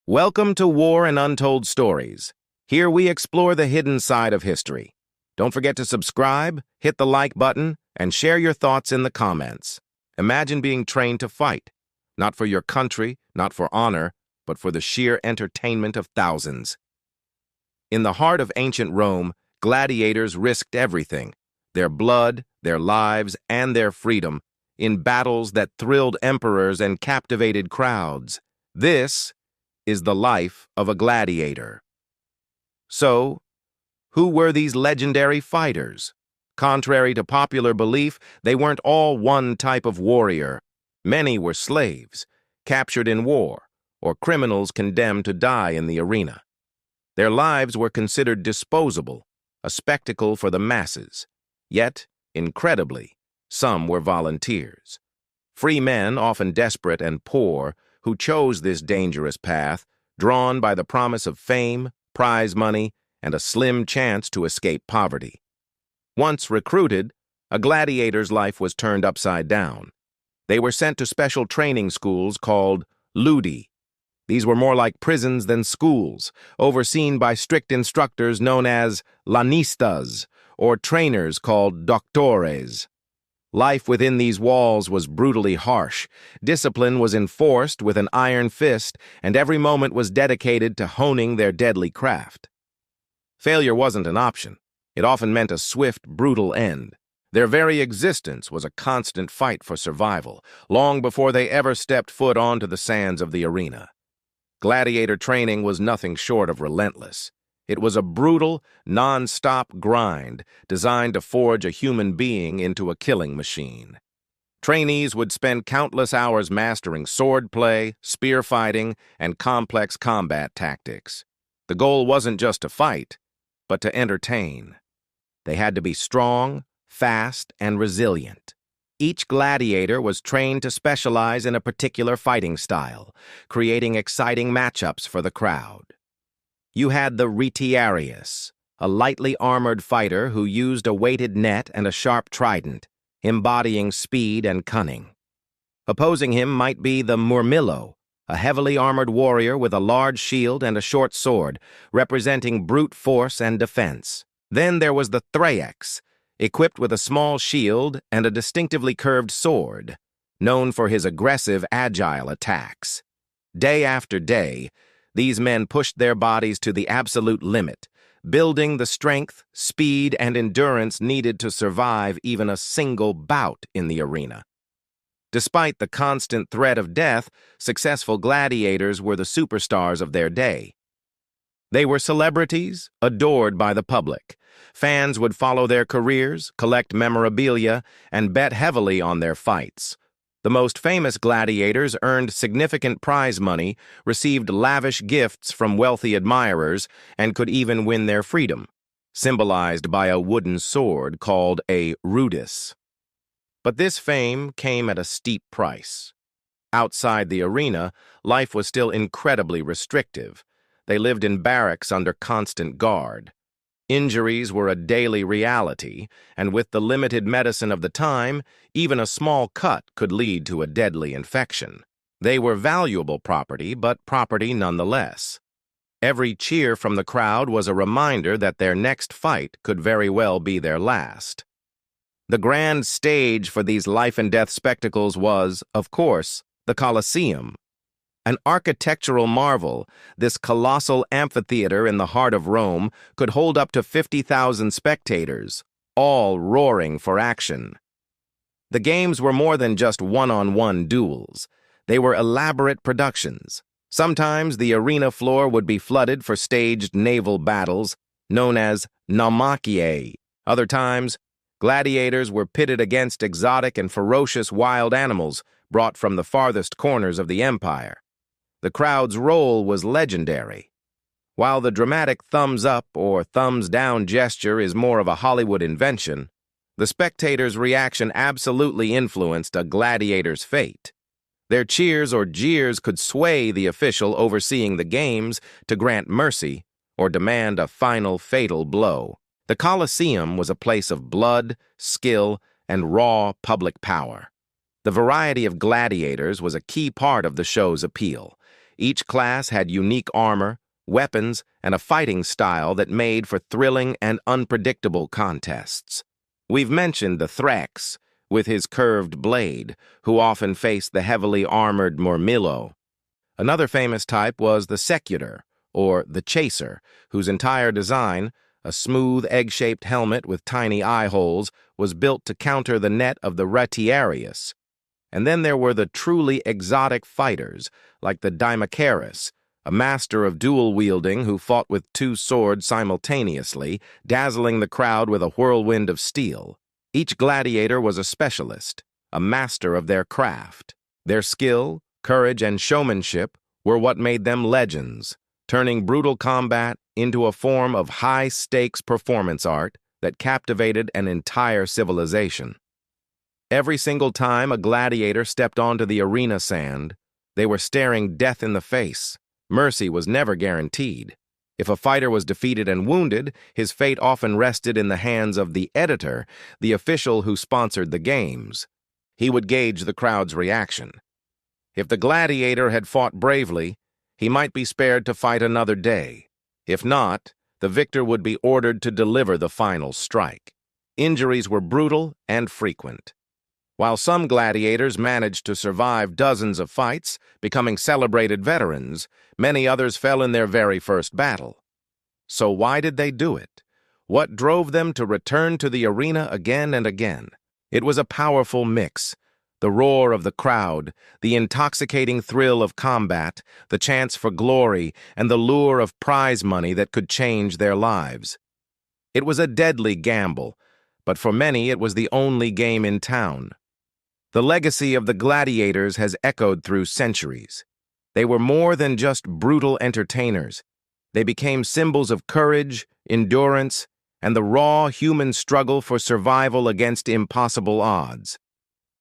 Welcome to War and Untold Stories. Here we explore the hidden side of history. Don't forget to subscribe, hit the like button, and share your thoughts in the comments. Imagine being trained to fight, not for your country, not for honor, but for the sheer entertainment of thousands. In the heart of ancient Rome, gladiators risked everything, their blood, their lives, and their freedom, in battles that thrilled emperors and captivated crowds. This is the life of a gladiator. So, who were these legendary fighters? Contrary to popular belief, they weren't all one type of warrior. Many were slaves, captured in war, or criminals condemned to die in the arena. Their lives were considered disposable, a spectacle for the masses. Yet, incredibly, some were volunteers. Free men, often desperate and poor, who chose this dangerous path, drawn by the promise of fame, prize money, and a slim chance to escape poverty. Once recruited, a gladiator's life was turned upside down. They were sent to special training schools called Ludi. These were more like prisons than schools, overseen by strict instructors known as lanistas, or trainers called doctores. Life within these walls was brutally harsh. Discipline was enforced with an iron fist, and every moment was dedicated to honing their deadly craft. Failure wasn't an option. It often meant a swift, brutal end. Their very existence was a constant fight for survival, long before they ever stepped foot onto the sands of the arena. Gladiator training was nothing short of relentless. It was a brutal, non-stop grind designed to forge a human being into a killing machine. Trainees would spend countless hours mastering swordplay, spear fighting, and complex combat tactics. The goal wasn't just to fight, but to entertain. They had to be strong, fast, and resilient. Each gladiator was trained to specialize in a particular fighting style, creating exciting matchups for the crowd. You had the Retiarius, a lightly armored fighter who used a weighted net and a sharp trident, embodying speed and cunning. Opposing him might be the Murmillo, a heavily armored warrior with a large shield and a short sword, representing brute force and defense. Then there was the Thraex, equipped with a small shield and a distinctively curved sword, known for his aggressive, agile attacks. Day after day, these men pushed their bodies to the absolute limit, building the strength, speed, and endurance needed to survive even a single bout in the arena. Despite the constant threat of death, successful gladiators were the superstars of their day. They were celebrities, adored by the public. Fans would follow their careers, collect memorabilia, and bet heavily on their fights. The most famous gladiators earned significant prize money, received lavish gifts from wealthy admirers, and could even win their freedom, symbolized by a wooden sword called a Ludus. But this fame came at a steep price. Outside the arena, life was still incredibly restrictive. They lived in barracks under constant guard. Injuries were a daily reality, and with the limited medicine of the time, even a small cut could lead to a deadly infection. They were valuable property, but property nonetheless. Every cheer from the crowd was a reminder that their next fight could very well be their last. The grand stage for these life-and-death spectacles was, of course, the Colosseum. An architectural marvel, this colossal amphitheater in the heart of Rome could hold up to 50,000 spectators, all roaring for action. The games were more than just one-on-one duels. They were elaborate productions. Sometimes the arena floor would be flooded for staged naval battles, known as naumachia. Other times, gladiators were pitted against exotic and ferocious wild animals brought from the farthest corners of the empire. The crowd's role was legendary. While the dramatic thumbs-up or thumbs-down gesture is more of a Hollywood invention, the spectators' reaction absolutely influenced a gladiator's fate. Their cheers or jeers could sway the official overseeing the games to grant mercy or demand a final fatal blow. The Colosseum was a place of blood, skill, and raw public power. The variety of gladiators was a key part of the show's appeal. Each class had unique armor, weapons, and a fighting style that made for thrilling and unpredictable contests. We've mentioned the Thraex, with his curved blade, who often faced the heavily armored Murmillo. Another famous type was the Secutor, or the Chaser, whose entire design, a smooth egg-shaped helmet with tiny eye holes, was built to counter the net of the Retiarius. And then there were the truly exotic fighters, like the Gladiators, a master of dual-wielding who fought with two swords simultaneously, dazzling the crowd with a whirlwind of steel. Each gladiator was a specialist, a master of their craft. Their skill, courage, and showmanship were what made them legends, turning brutal combat into a form of high-stakes performance art that captivated an entire civilization. Every single time a gladiator stepped onto the arena sand, they were staring death in the face. Mercy was never guaranteed. If a fighter was defeated and wounded, his fate often rested in the hands of the editor, the official who sponsored the games. He would gauge the crowd's reaction. If the gladiator had fought bravely, he might be spared to fight another day. If not, the victor would be ordered to deliver the final strike. Injuries were brutal and frequent. While some gladiators managed to survive dozens of fights, becoming celebrated veterans, many others fell in their very first battle. So why did they do it? What drove them to return to the arena again and again? It was a powerful mix. The roar of the crowd, the intoxicating thrill of combat, the chance for glory, and the lure of prize money that could change their lives. It was a deadly gamble, but for many it was the only game in town. The legacy of the gladiators has echoed through centuries. They were more than just brutal entertainers. They became symbols of courage, endurance, and the raw human struggle for survival against impossible odds.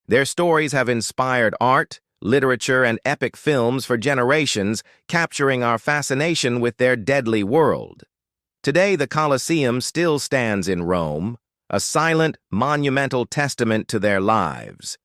Their stories have inspired art, literature, and epic films for generations, capturing our fascination with their deadly world. Today, the Colosseum still stands in Rome, a silent, monumental testament to their lives.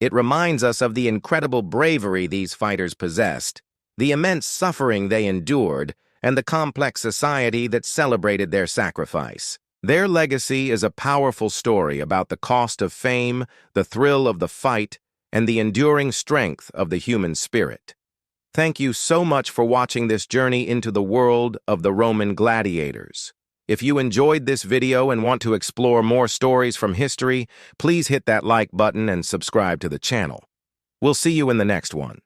It reminds us of the incredible bravery these fighters possessed, the immense suffering they endured, and the complex society that celebrated their sacrifice. Their legacy is a powerful story about the cost of fame, the thrill of the fight, and the enduring strength of the human spirit. Thank you so much for watching this journey into the world of the Roman gladiators. If you enjoyed this video and want to explore more stories from history, please hit that like button and subscribe to the channel. We'll see you in the next one.